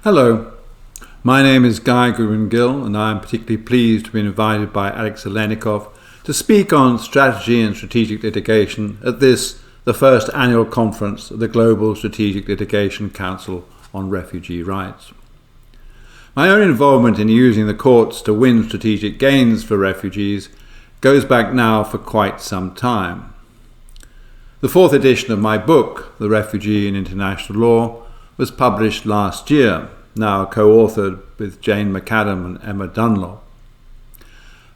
Hello, my name is Goodwin-Gill, and I am particularly pleased to be invited by Alex Alenikov to speak on strategy and strategic litigation at this, the first annual conference of the Global Strategic Litigation Council on Refugee Rights. My own involvement in using the courts to win strategic gains for refugees goes back now for quite some time. The fourth edition of my book, The Refugee in International Law, was published last year, now co-authored with Jane McAdam and Emma Dunlop.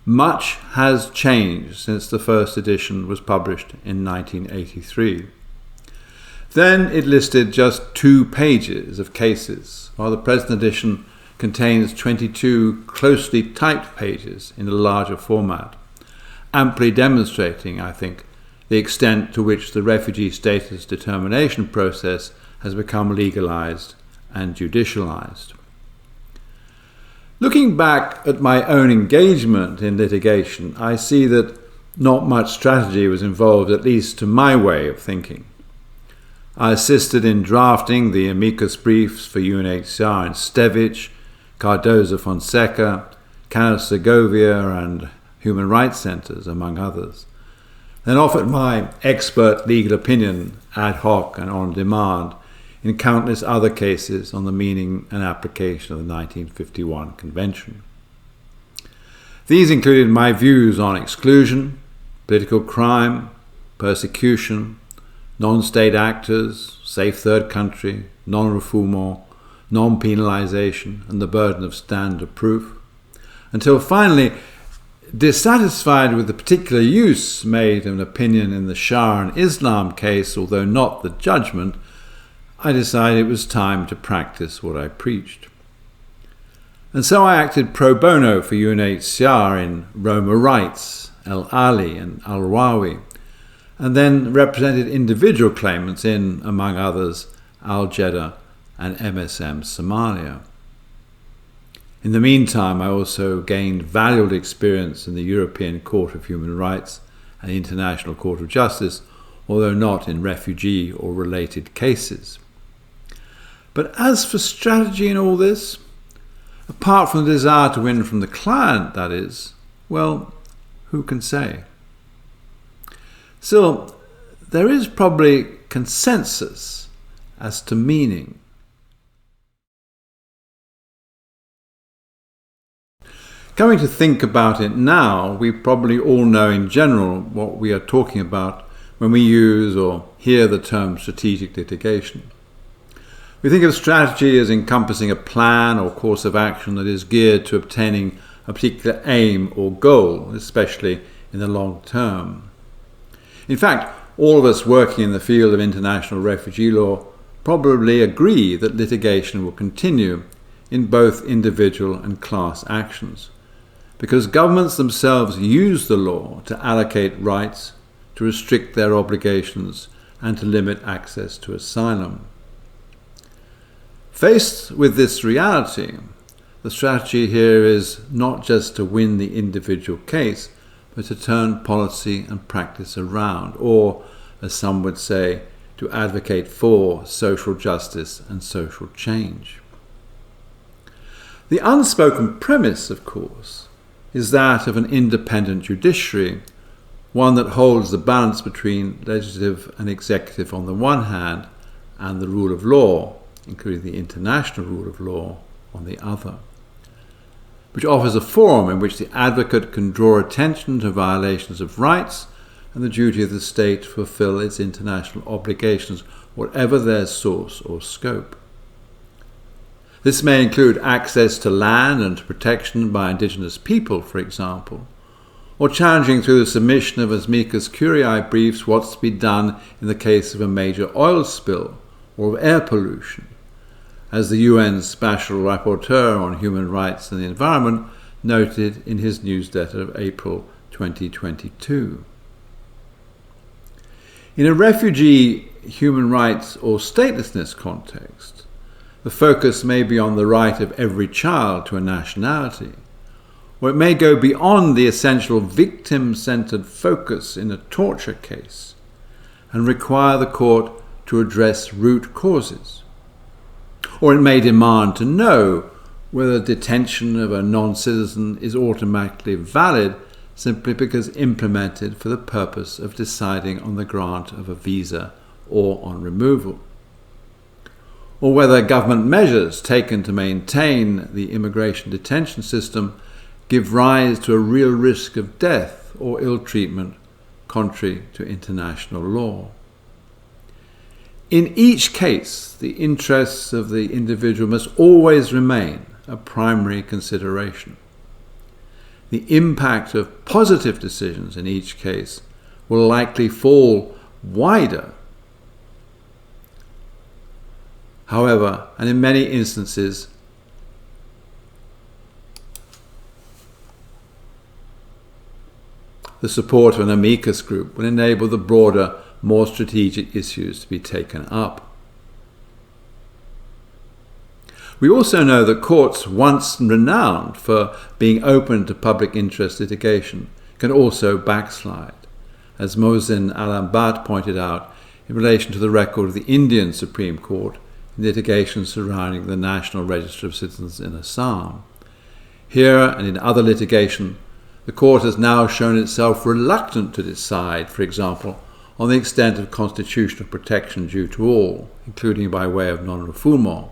Much has changed since the first edition was published in 1983. Then it listed just 2 pages of cases, while the present edition contains 22 closely typed pages in a larger format, amply demonstrating, I think, the extent to which the refugee status determination process has become legalized and judicialized. Looking back at my own engagement in litigation, I see that not much strategy was involved, at least to my way of thinking. I assisted in drafting the amicus briefs for UNHCR in Stevic, Cardozo-Fonseca, Canada-Segovia and Human Rights Centers, among others, then offered my expert legal opinion ad hoc and on demand in countless other cases on the meaning and application of the 1951 Convention. These included my views on exclusion, political crime, persecution, non-state actors, safe third country, non-refoulement, non-penalization, and the burden of standard of proof, until finally, dissatisfied with the particular use made of an opinion in the Shah and Islam case, although not the judgment, I decided it was time to practice what I preached. And so I acted pro bono for UNHCR in Roma Rights, El Ali and Al Rawi, and then represented individual claimants in, among others, Al Jeddah and MSM Somalia. In the meantime, I also gained valuable experience in the European Court of Human Rights and the International Court of Justice, although not in refugee or related cases. But as for strategy in all this, apart from the desire to win from the client, that is, well, who can say? Still, there is probably consensus as to meaning. Coming to think about it now, we probably all know in general what we are talking about when we use or hear the term strategic litigation. We think of strategy as encompassing a plan or course of action that is geared to obtaining a particular aim or goal, especially in the long term. In fact, all of us working in the field of international refugee law probably agree that litigation will continue in both individual and class actions, because governments themselves use the law to allocate rights, to restrict their obligations, and to limit access to asylum. Faced with this reality, the strategy here is not just to win the individual case, but to turn policy and practice around, or, as some would say, to advocate for social justice and social change. The unspoken premise, of course, is that of an independent judiciary, one that holds the balance between legislative and executive on the one hand, and the rule of law, including the international rule of law, on the other, which offers a forum in which the advocate can draw attention to violations of rights and the duty of the state to fulfill its international obligations, whatever their source or scope. This may include access to land and to protection by indigenous people, for example, or challenging through the submission of amicus curiae briefs what's to be done in the case of a major oil spill or of air pollution, as the UN Special Rapporteur on Human Rights and the Environment noted in his newsletter of April 2022. In a refugee, human rights or statelessness context, the focus may be on the right of every child to a nationality, or it may go beyond the essential victim-centered focus in a torture case and require the court to address root causes. Or it may demand to know whether detention of a non-citizen is automatically valid simply because implemented for the purpose of deciding on the grant of a visa or on removal. Or whether government measures taken to maintain the immigration detention system give rise to a real risk of death or ill treatment contrary to international law. In each case, the interests of the individual must always remain a primary consideration. The impact of positive decisions in each case will likely fall wider. However, and in many instances, the support of an amicus group will enable the broader, more strategic issues to be taken up. We also know that courts, once renowned for being open to public interest litigation, can also backslide, as Mohsin Al-Ambat pointed out in relation to the record of the Indian Supreme Court in litigation surrounding the National Register of Citizens in Assam. Here and in other litigation, the court has now shown itself reluctant to decide, for example, on the extent of constitutional protection due to all, including by way of non-refoulement.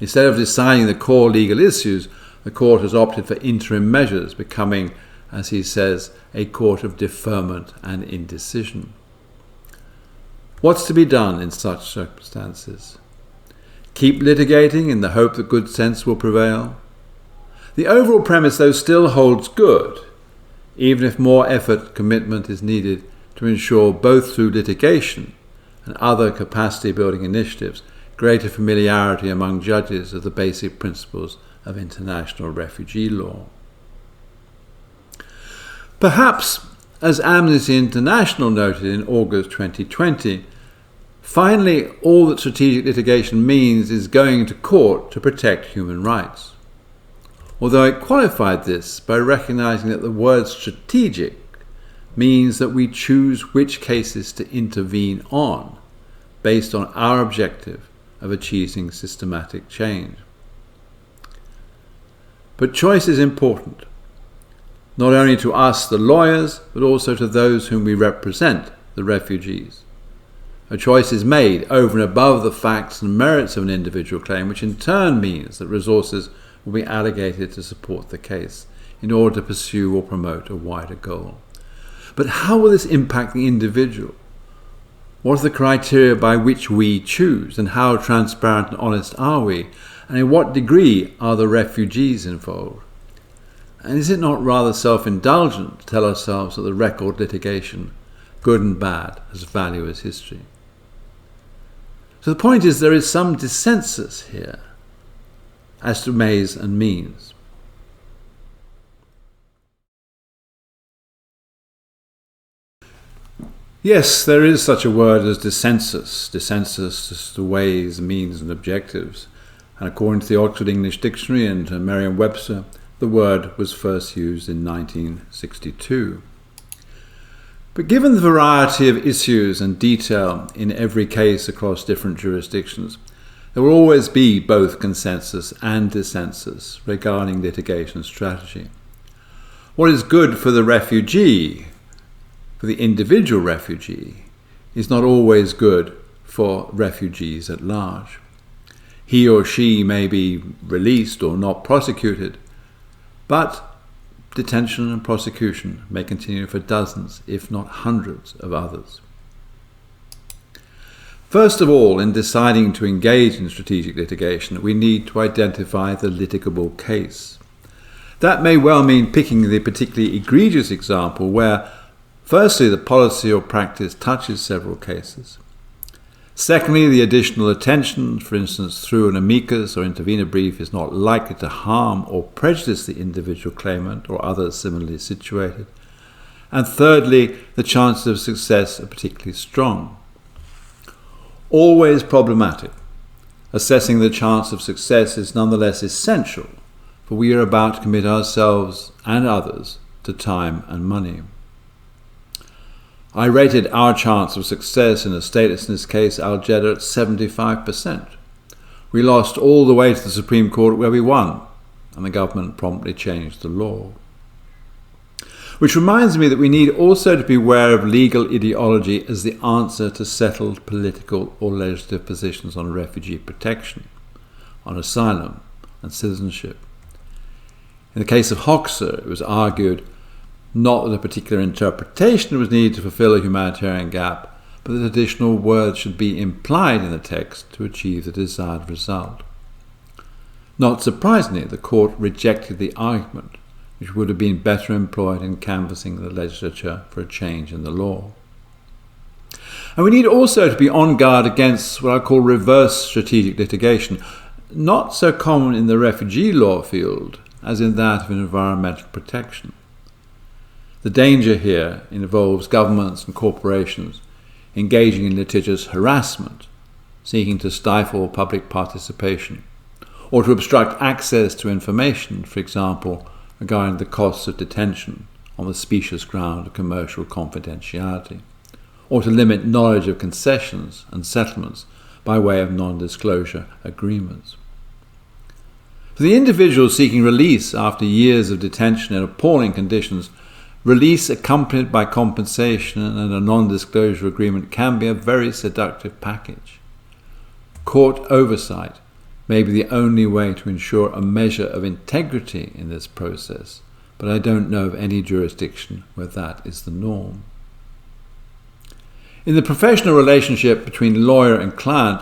Instead of deciding the core legal issues, the court has opted for interim measures, becoming, as he says, a court of deferment and indecision. What's to be done in such circumstances? Keep litigating in the hope that good sense will prevail? The overall premise, though, still holds good, even if more effort and commitment is needed to ensure, both through litigation and other capacity-building initiatives, greater familiarity among judges of the basic principles of international refugee law. Perhaps, as Amnesty International noted in August 2020, finally all that strategic litigation means is going to court to protect human rights. Although it qualified this by recognizing that the word strategic means that we choose which cases to intervene on, based on our objective of achieving systematic change. But choice is important, not only to us, the lawyers, but also to those whom we represent, the refugees. A choice is made over and above the facts and merits of an individual claim, which in turn means that resources will be allocated to support the case in order to pursue or promote a wider goal. But how will this impact the individual? What are the criteria by which we choose, and how transparent and honest are we? And in what degree are the refugees involved? And is it not rather self-indulgent to tell ourselves that the record litigation, good and bad, has value as history? So the point is, there is some dissensus here as to ways and means. Yes, there is such a word as dissensus as to ways, means and objectives. And according to the Oxford English Dictionary and Merriam-Webster, the word was first used in 1962. But given the variety of issues and detail in every case across different jurisdictions, there will always be both consensus and dissensus regarding litigation strategy. What is good for the refugee, for the individual refugee, is not always good for refugees at large. He or she may be released or not prosecuted, but detention and prosecution may continue for dozens, if not hundreds, of others. First of all, in deciding to engage in strategic litigation, we need to identify the litigable case. That may well mean picking the particularly egregious example where, firstly, the policy or practice touches several cases. Secondly, the additional attention, for instance, through an amicus or intervener brief, is not likely to harm or prejudice the individual claimant or others similarly situated. And thirdly, the chances of success are particularly strong. Always problematic, assessing the chance of success is nonetheless essential, for we are about to commit ourselves and others to time and money. I rated our chance of success in a statelessness case, Al Jeddah, at 75%, We lost all the way to the Supreme Court where we won, and the government promptly changed the law. Which reminds me that we need also to be aware of legal ideology as the answer to settled political or legislative positions on refugee protection, on asylum and citizenship. In the case of Hoxha, it was argued not that a particular interpretation was needed to fulfill a humanitarian gap, but that additional words should be implied in the text to achieve the desired result. Not surprisingly, the court rejected the argument, which would have been better employed in canvassing the legislature for a change in the law. And we need also to be on guard against what I call reverse strategic litigation, not so common in the refugee law field as in that of environmental protection. The danger here involves governments and corporations engaging in litigious harassment, seeking to stifle public participation, or to obstruct access to information, for example, regarding the costs of detention on the specious ground of commercial confidentiality, or to limit knowledge of concessions and settlements by way of non-disclosure agreements. For the individual seeking release after years of detention in appalling conditions, release accompanied by compensation and a non-disclosure agreement can be a very seductive package. Court oversight may be the only way to ensure a measure of integrity in this process, but I don't know of any jurisdiction where that is the norm. In the professional relationship between lawyer and client,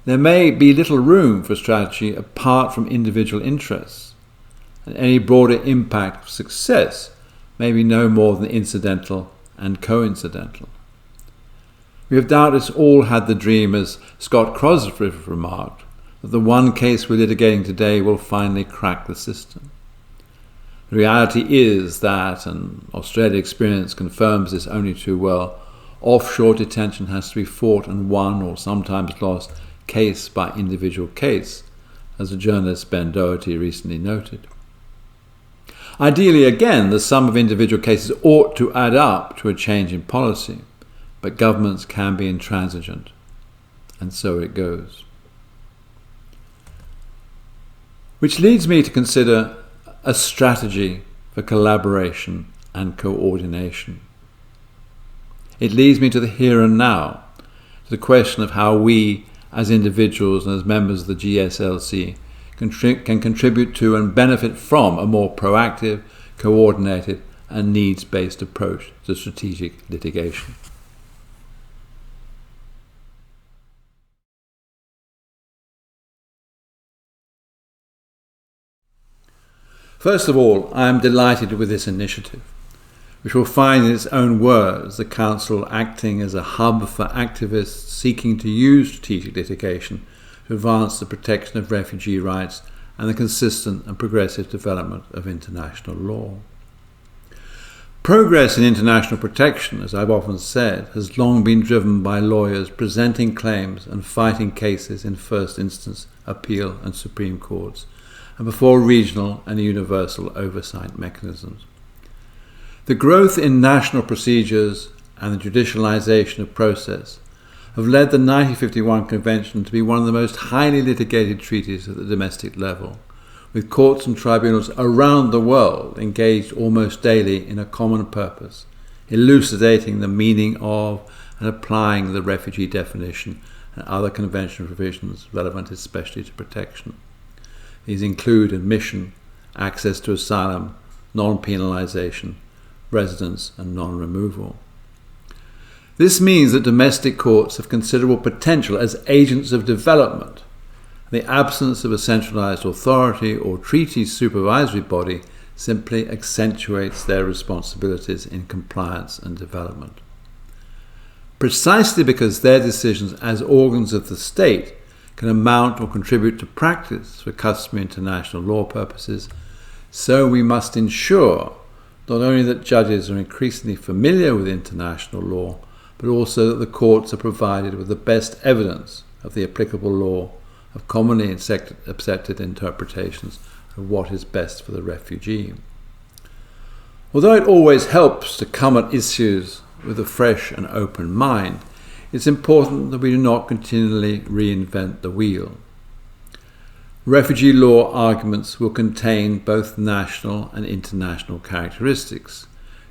there may be little room for strategy apart from individual interests, and any broader impact of success may be no more than incidental and coincidental. We have doubtless all had the dream, as Scott Crosbie remarked, that the one case we're litigating today will finally crack the system. The reality is that, and Australia experience confirms this only too well, offshore detention has to be fought and won, or sometimes lost, case by individual case, as the journalist Ben Doherty recently noted. Ideally, again, the sum of individual cases ought to add up to a change in policy, but governments can be intransigent, and so it goes. Which leads me to consider a strategy for collaboration and coordination. It leads me to the here and now, to the question of how we, as individuals and as members of the GSLC, can contribute to and benefit from a more proactive, coordinated and needs-based approach to strategic litigation. First of all, I am delighted with this initiative, which will find in its own words the Council acting as a hub for activists seeking to use strategic litigation to advance the protection of refugee rights and the consistent and progressive development of international law. Progress in international protection, as I've often said, has long been driven by lawyers presenting claims and fighting cases in first instance, appeal and Supreme Courts, and before regional and universal oversight mechanisms. The growth in national procedures and the judicialization of process have led the 1951 Convention to be one of the most highly litigated treaties at the domestic level, with courts and tribunals around the world engaged almost daily in a common purpose, elucidating the meaning of and applying the refugee definition and other convention provisions relevant especially to protection. These include admission, access to asylum, non-penalization, residence and non-removal. This means that domestic courts have considerable potential as agents of development. The absence of a centralized authority or treaty supervisory body simply accentuates their responsibilities in compliance and development. Precisely because their decisions as organs of the state can amount or contribute to practice for customary international law purposes, so we must ensure not only that judges are increasingly familiar with international law, but also that the courts are provided with the best evidence of the applicable law, of commonly accepted interpretations of what is best for the refugee. Although it always helps to come at issues with a fresh and open mind, it's important that we do not continually reinvent the wheel. refugee law arguments will contain both national and international characteristics,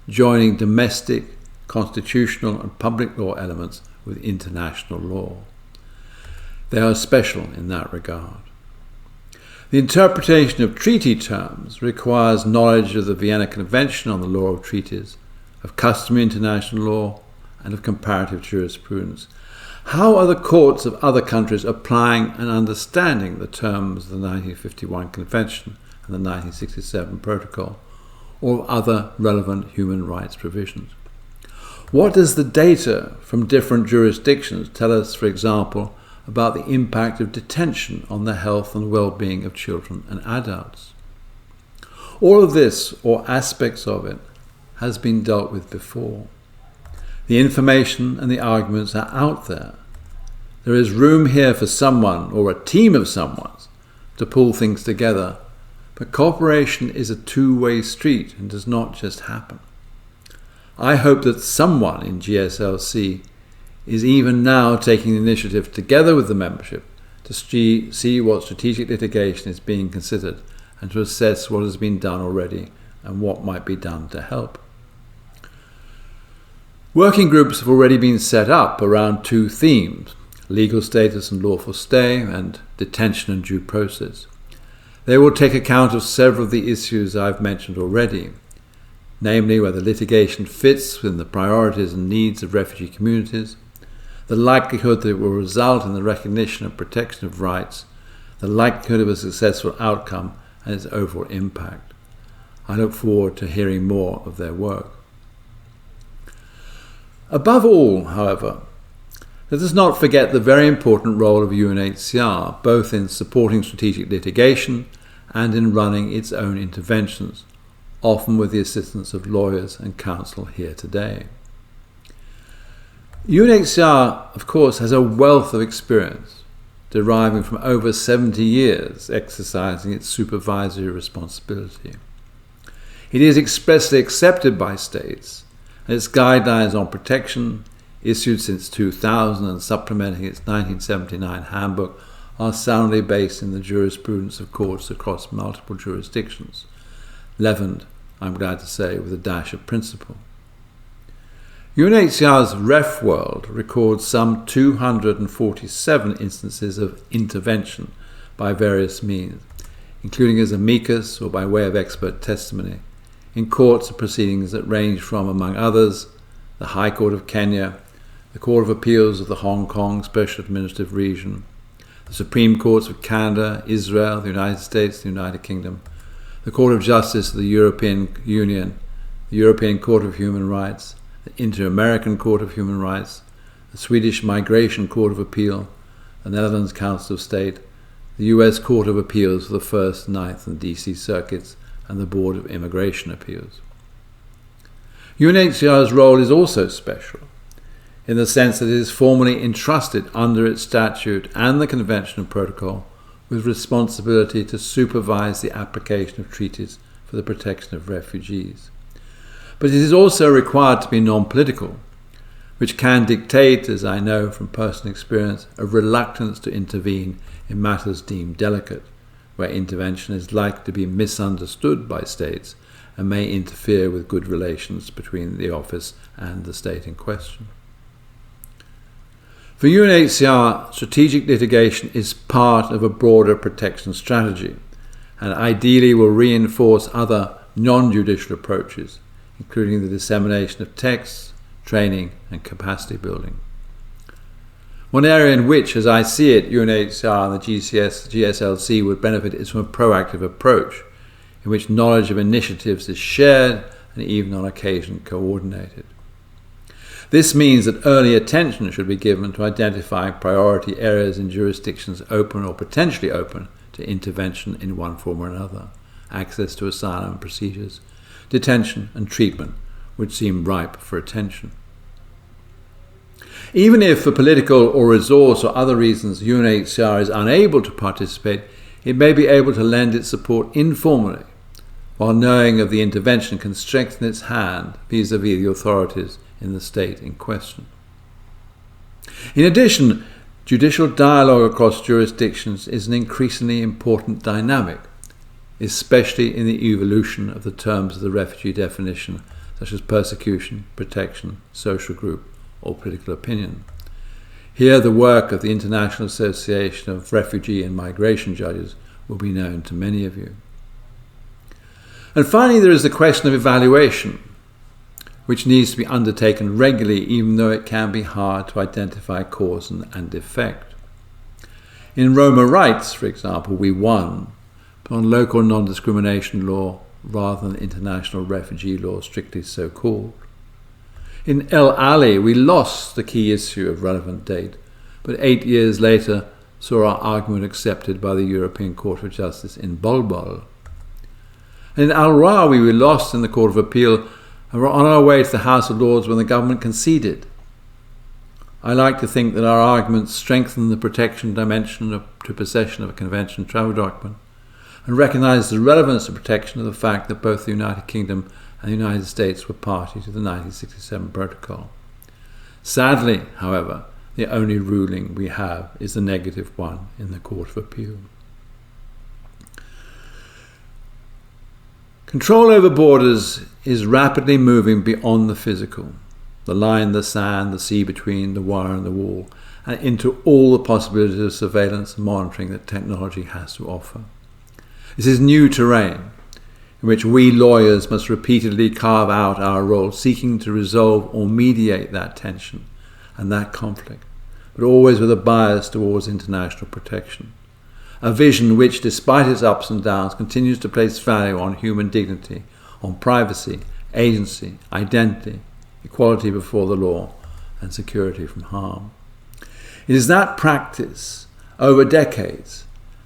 joining domestic, constitutional and public law elements with international law. They are special in that regard. The interpretation of treaty terms requires knowledge of the Vienna Convention on the Law of Treaties, of customary international law, and of comparative jurisprudence. How are the courts of other countries applying and understanding the terms of the 1951 Convention and the 1967 Protocol, or of other relevant human rights provisions? What does the data from different jurisdictions tell us, for example, about the impact of detention on the health and well-being of children and adults? All of this, or aspects of it, has been dealt with before. The information and the arguments are out there. There is room here for someone, or a team of someones, to pull things together, but cooperation is a two-way street and does not just happen. I hope that someone in GSLC is even now taking the initiative together with the membership to see what strategic litigation is being considered and to assess what has been done already and what might be done to help. Working groups have already been set up around two themes: legal status and lawful stay, and detention and due process. They will take account of several of the issues I've mentioned already, namely whether litigation fits within the priorities and needs of refugee communities, the likelihood that it will result in the recognition and protection of rights, the likelihood of a successful outcome, and its overall impact. I look forward to hearing more of their work. Above all, however, let us not forget the very important role of UNHCR, both in supporting strategic litigation and in running its own interventions, often with the assistance of lawyers and counsel here today. UNHCR, of course, has a wealth of experience, deriving from over 70 years exercising its supervisory responsibility. It is expressly accepted by states, and its guidelines on protection, issued since 2000 and supplementing its 1979 handbook, are soundly based in the jurisprudence of courts across multiple jurisdictions, leavened, I'm glad to say, with a dash of principle. UNHCR's Ref World records some 247 instances of intervention by various means, including as amicus or by way of expert testimony, in courts of proceedings that range from, among others, the High Court of Kenya, the Court of Appeals of the Hong Kong Special Administrative Region, the Supreme Courts of Canada, Israel, the United States, the United Kingdom, the Court of Justice of the European Union, the European Court of Human Rights, the Inter-American Court of Human Rights, the Swedish Migration Court of Appeal, the Netherlands Council of State, the US Court of Appeals for the 1st, 9th and DC Circuits, and the Board of Immigration Appeals. UNHCR's role is also special, in the sense that it is formally entrusted under its statute and the Convention and Protocol with responsibility to supervise the application of treaties for the protection of refugees. But it is also required to be non-political, which can dictate, as I know from personal experience, a reluctance to intervene in matters deemed delicate, where intervention is likely to be misunderstood by states and may interfere with good relations between the office and the state in question. For UNHCR, strategic litigation is part of a broader protection strategy and ideally will reinforce other non-judicial approaches, including the dissemination of texts, training and capacity building. One area in which, as I see it, UNHCR and the GSLC would benefit is from a proactive approach, in which knowledge of initiatives is shared and even on occasion coordinated. This means that early attention should be given to identifying priority areas in jurisdictions open or potentially open to intervention in one form or another: access to asylum procedures, detention and treatment, which seem ripe for attention. Even if for political or resource or other reasons UNHCR is unable to participate, it may be able to lend its support informally, while knowing of the intervention can strengthen its hand vis-à-vis the authorities in the state in question. In addition, Judicial dialogue across jurisdictions is an increasingly important dynamic, especially in the evolution of the terms of the refugee definition, such as persecution, protection, social group, or political opinion. Here, the work of the International Association of Refugee and Migration Judges will be known to many of you. And finally, there is the question of evaluation, which needs to be undertaken regularly, even though it can be hard to identify cause and effect. In Roma rights, for example, we won, but on local non-discrimination law rather than international refugee law, strictly so called. In El Ali, we lost the key issue of relevant date, but 8 years later saw our argument accepted by the European Court of Justice in Bulbul. And in Al Rawi, we lost in the Court of Appeal and were on our way to the House of Lords when the government conceded. I like to think that our arguments strengthen the protection dimension to possession of a convention travel document and recognise the relevance of protection of the fact that both the United Kingdom and the United States were party to the 1967 Protocol. Sadly, however, the only ruling we have is the negative one in the Court of Appeal. Control over borders is rapidly moving beyond the physical, the line, the sand, the sea between the wire and the wall, and into all the possibilities of surveillance and monitoring that technology has to offer. This is new terrain in which we lawyers must repeatedly carve out our role, seeking to resolve or mediate that tension and that conflict, but always with a bias towards international protection. A vision which, despite its ups and downs, continues to place value on human dignity, on privacy, agency, identity, equality before the law, and security from harm. It is that practice over decades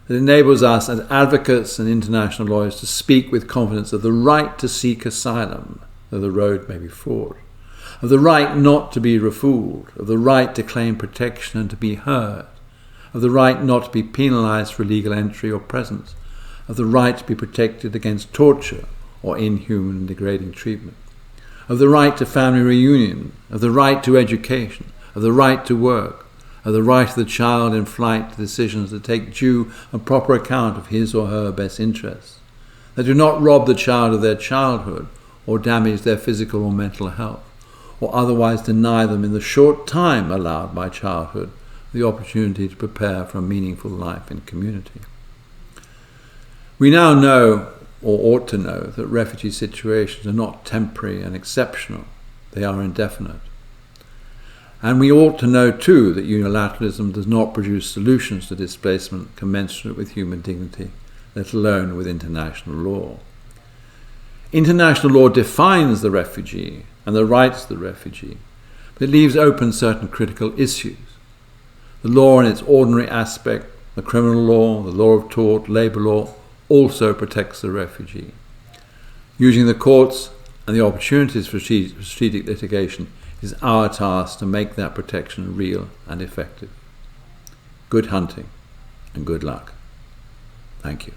that enables us as advocates and international lawyers to speak with confidence of the right to seek asylum, though the road may be fraught, of the right not to be refooled, of the right to claim protection and to be heard, of the right not to be penalised for illegal entry or presence, of the right to be protected against torture or inhuman and degrading treatment, of the right to family reunion, of the right to education, of the right to work, of the right of the child in flight to decisions that take due and proper account of his or her best interests, that do not rob the child of their childhood or damage their physical or mental health, or otherwise deny them in the short time allowed by childhood the opportunity to prepare for a meaningful life in community. We now know, or ought to know, that refugee situations are not temporary and exceptional, they are indefinite. And we ought to know too that unilateralism does not produce solutions to displacement commensurate with human dignity, let alone with international law. International law defines the refugee and the rights of the refugee, but it leaves open certain critical issues. The law in its ordinary aspect, the criminal law, the law of tort, labour law, also protects the refugee. Using the courts and the opportunities for strategic litigation is our task to make that protection real and effective. Good hunting and good luck. Thank you.